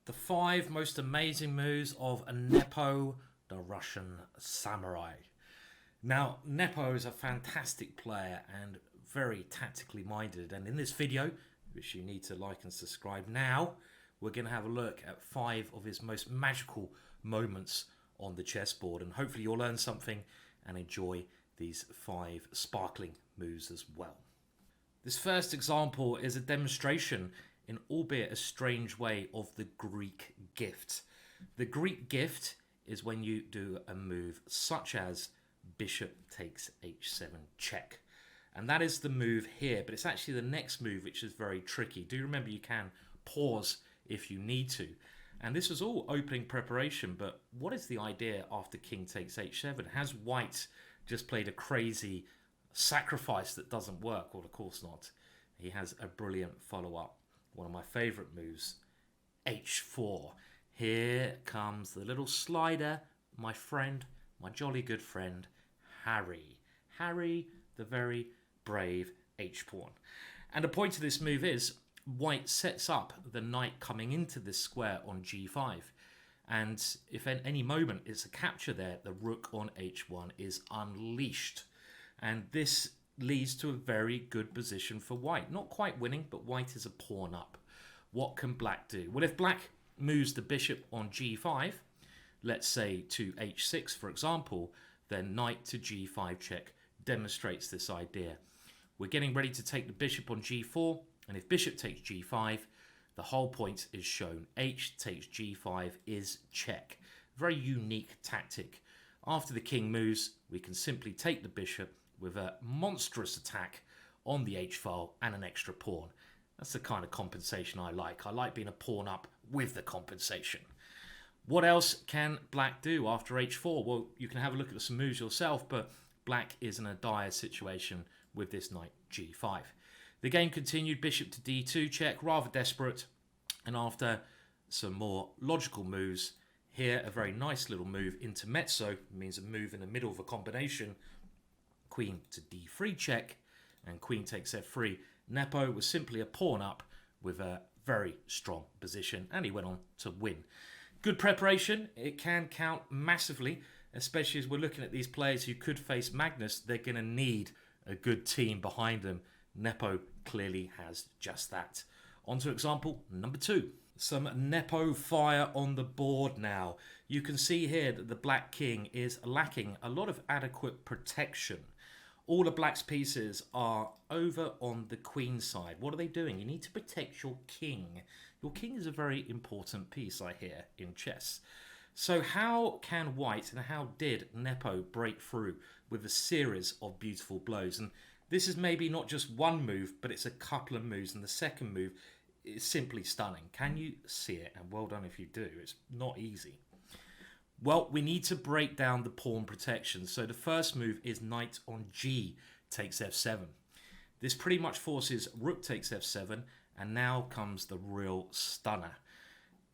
The 5 most amazing moves of Nepo, the Russian samurai. Now, Nepo is a fantastic player and very tactically minded. And in this video, which you need to like and subscribe now, we're going to have a look at 5 of his most magical moments on the chessboard. And hopefully you'll learn something and enjoy these 5 sparkling moves as well. This first example is a demonstration in albeit a strange way of the Greek gift. The Greek gift is when you do a move such as bishop takes h7 check. And that is the move here, but it's actually the next move which is very tricky. Do remember you can pause if you need to. And this was all opening preparation, but what is the idea after king takes h7? Has white just played a crazy sacrifice that doesn't work? Well, of course not. He has a brilliant follow-up. One of my favourite moves, h4. Here comes the little slider, my friend, my jolly good friend, Harry. Harry, the very brave h-pawn. And the point of this move is, white sets up the knight coming into this square on g5. And if at any moment it's a capture there, the rook on h1 is unleashed. And this leads to a very good position for white. Not quite winning, but white is a pawn up. What can black do? Well, if black moves the bishop on g5, let's say to h6 for example, then knight to g5 check demonstrates this idea. We're getting ready to take the bishop on g4, and if bishop takes g5, the whole point is shown. H takes g5 is check. Very unique tactic. After the king moves, we can simply take the bishop with a monstrous attack on the h-file and an extra pawn. That's the kind of compensation I like. I like being a pawn up with the compensation. What else can black do after h4? Well, you can have a look at some moves yourself, but black is in a dire situation with this knight g5. The game continued, bishop to d2 check, rather desperate. And after some more logical moves, here a very nice little move, intermezzo, means a move in the middle of a combination. Queen to d3 check, and queen takes f3. Nepo was simply a pawn up with a very strong position, and he went on to win. Good preparation. It can count massively, especially as we're looking at these players who could face Magnus. They're going to need a good team behind them. Nepo clearly has just that. On to example number 2. Some Nepo fire on the board now. You can see here that the black king is lacking a lot of adequate protection. All of black's pieces are over on the queen side. What are they doing? You need to protect your king. Your king is a very important piece, I hear, in chess. So how can white and how did Nepo break through with a series of beautiful blows? And this is maybe not just one move, but it's a couple of moves. And the second move is simply stunning. Can you see it? And well done if you do. It's not easy. Well, we need to break down the pawn protection. So the first move is knight on g takes f7. This pretty much forces rook takes f7, and now comes the real stunner.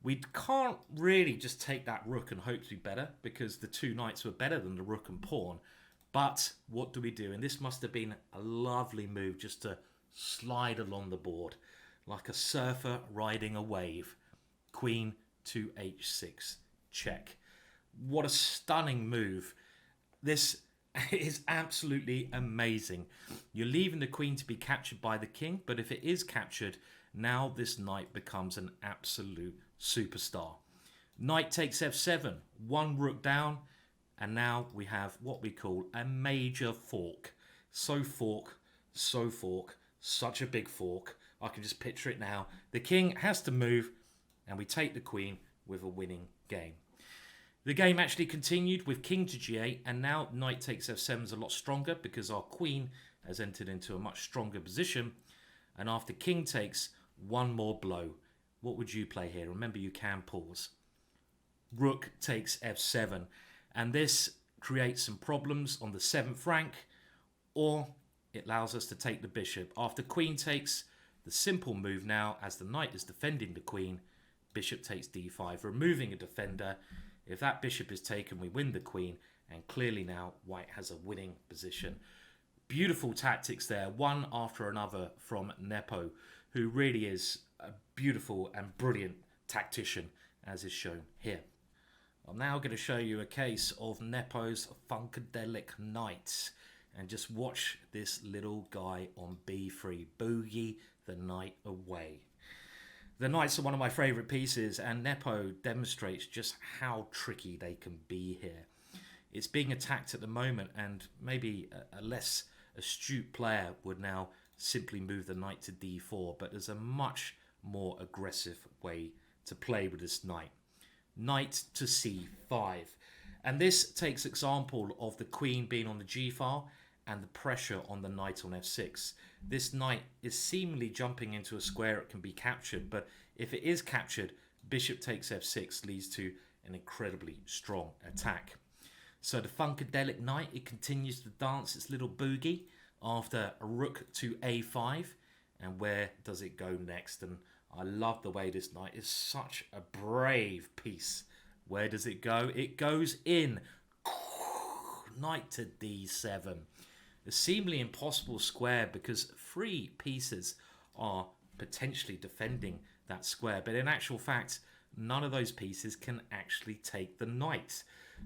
We can't really just take that rook and hope to be better, because the 2 knights were better than the rook and pawn. But what do we do? And this must have been a lovely move just to slide along the board like a surfer riding a wave. Queen to h6 check. What a stunning move. This is absolutely amazing. You're leaving the queen to be captured by the king, but if it is captured, now this knight becomes an absolute superstar. Knight takes f7, 1 rook down, and now we have what we call a major fork. So fork, so fork, such a big fork. I can just picture it now. The king has to move, and we take the queen with a winning game. The game actually continued with king to g8, and now knight takes f7 is a lot stronger because our queen has entered into a much stronger position. And after king takes, 1 more blow. What would you play here? Remember, you can pause. Rook takes f7, and this creates some problems on the 7th rank, or it allows us to take the bishop. After queen takes, the simple move now, as the knight is defending the queen, bishop takes d5, removing a defender. If that bishop is taken, we win the queen, and clearly now white has a winning position. Beautiful tactics there, one after another from Nepo, who really is a beautiful and brilliant tactician, as is shown here. I'm now going to show you a case of Nepo's Funkadelic Knight. And just watch this little guy on b3. Boogie the knight away. The knights are one of my favourite pieces, and Nepo demonstrates just how tricky they can be here. It's being attacked at the moment, and maybe a less astute player would now simply move the knight to d4, but there's a much more aggressive way to play with this knight. Knight to c5. And this takes example of the queen being on the g-file and the pressure on the knight on f6. This knight is seemingly jumping into a square it can be captured, but if it is captured, bishop takes f6 leads to an incredibly strong attack. So the Funkadelic Knight, it continues to dance its little boogie after a rook to a5. And where does it go next? And I love the way this knight is such a brave piece. Where does it go? It goes in. Knight to d7. A seemingly impossible square because 3 pieces are potentially defending that square. But in actual fact, none of those pieces can actually take the knight.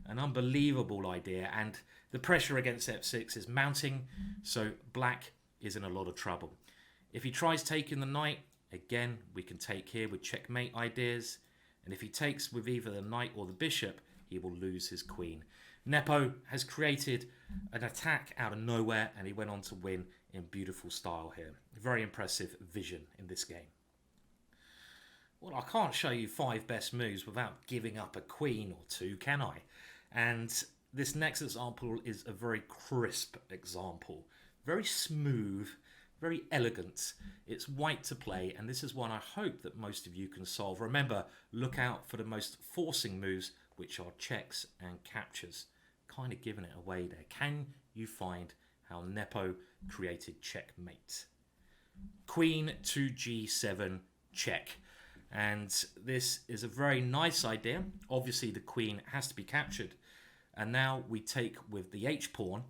An unbelievable idea. And the pressure against f6 is mounting. So black is in a lot of trouble. If he tries taking the knight, again, we can take here with checkmate ideas. And if he takes with either the knight or the bishop, he will lose his queen. Nepo has created an attack out of nowhere, and he went on to win in beautiful style here. Very impressive vision in this game. Well, I can't show you 5 best moves without giving up a queen or 2, can I? And this next example is a very crisp example. Very smooth, very elegant. It's white to play, and this is one I hope that most of you can solve. Remember, look out for the most forcing moves, which are checks and captures. Kind of giving it away there. Can you find how Nepo created checkmate? Queen to g7 check. And this is a very nice idea. Obviously, the queen has to be captured. And now we take with the h-pawn,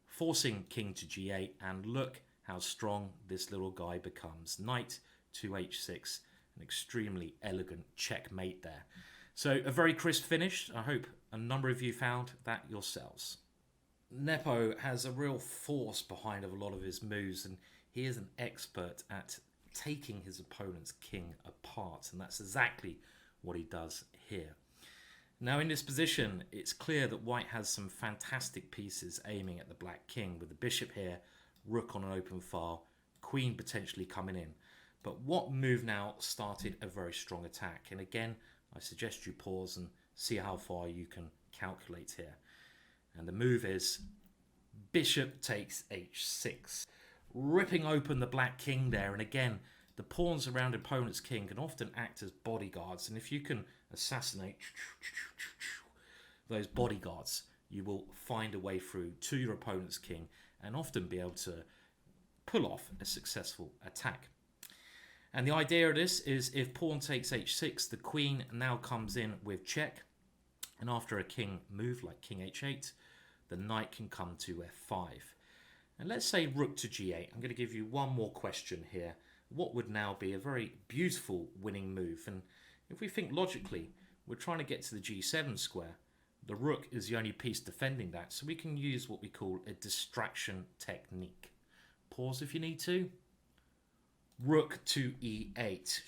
forcing king to g8, and look how strong this little guy becomes. Knight to h6, an extremely elegant checkmate there. So a very crisp finish. I hope a number of you found that yourselves. Nepo has a real force behind a lot of his moves, and he is an expert at taking his opponent's king apart, and that's exactly what he does here. Now in this position, it's clear that white has some fantastic pieces aiming at the black king, with the bishop here, rook on an open file, queen potentially coming in. But what move now started a very strong attack? And again, I suggest you pause and see how far you can calculate here. And the move is bishop takes h6, ripping open the black king there. And again, the pawns around opponent's king can often act as bodyguards. And if you can assassinate those bodyguards, you will find a way through to your opponent's king and often be able to pull off a successful attack. And the idea of this is if pawn takes h6, the queen now comes in with check. And after a king move like king h8, the knight can come to f5. And let's say rook to g8. I'm going to give you one more question here. What would now be a very beautiful winning move? And if we think logically, we're trying to get to the g7 square. The rook is the only piece defending that. So we can use what we call a distraction technique. Pause if you need to. Rook to e8.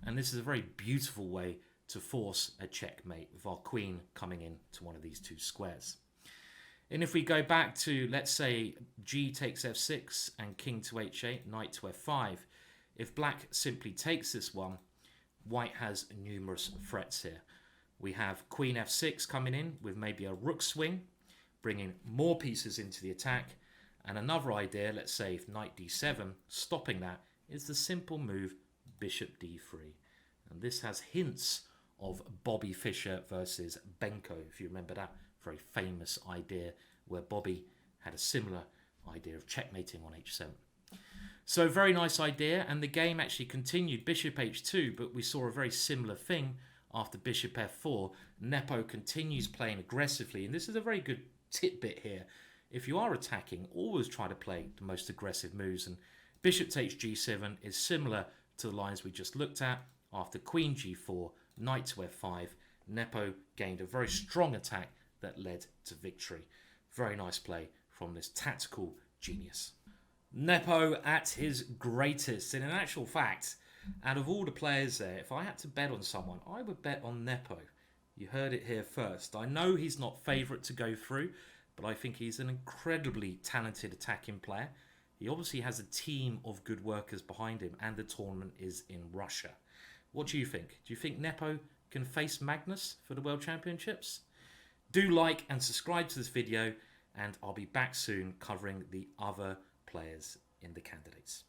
And this is a very beautiful way to force a checkmate with our queen coming in to one of these 2 squares. And if we go back to, let's say, g takes f6 and king to h8, knight to f5, if black simply takes this one, white has numerous threats here. We have queen f6 coming in with maybe a rook swing, bringing more pieces into the attack. And another idea, let's say if knight d7, stopping that, is the simple move bishop d3. And this has hints of Bobby Fischer versus Benko, if you remember that very famous idea where Bobby had a similar idea of checkmating on h7. So very nice idea, and the game actually continued bishop h2, but we saw a very similar thing after bishop f4. Nepo continues playing aggressively, and this is a very good tidbit here. If you are attacking, always try to play the most aggressive moves, and bishop takes g7 is similar to the lines we just looked at. After queen g4, knight to f5, Nepo gained a very strong attack that led to victory. Very nice play from this tactical genius. Nepo at his greatest. And in actual fact, out of all the players there, if I had to bet on someone, I would bet on Nepo. You heard it here first. I know he's not favourite to go through, but I think he's an incredibly talented attacking player. He obviously has a team of good workers behind him, and the tournament is in Russia. What do you think? Do you think Nepo can face Magnus for the World Championships? Do like and subscribe to this video, and I'll be back soon covering the other players in the candidates.